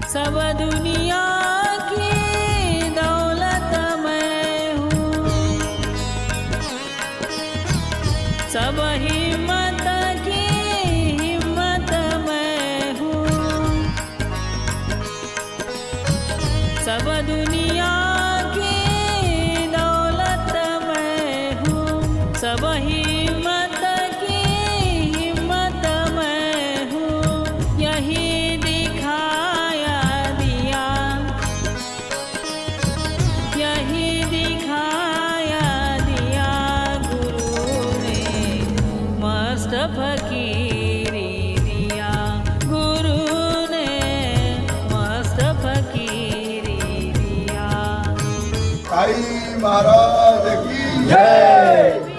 सब दुनिया की दौलत मैं हूँ, सब हिम्मत की हिम्मत मैं हूँ, सब दुनिया की दौलत मैं हूँ, सब हिम्मत की हिम्मत मैं हूँ। यही दिखाया दिया, यही दिखाया दिया गुरु ने, मस्त फकीरी दिया गुरु ने, मस्त फकीरी दिया। साईं महाराज की जय।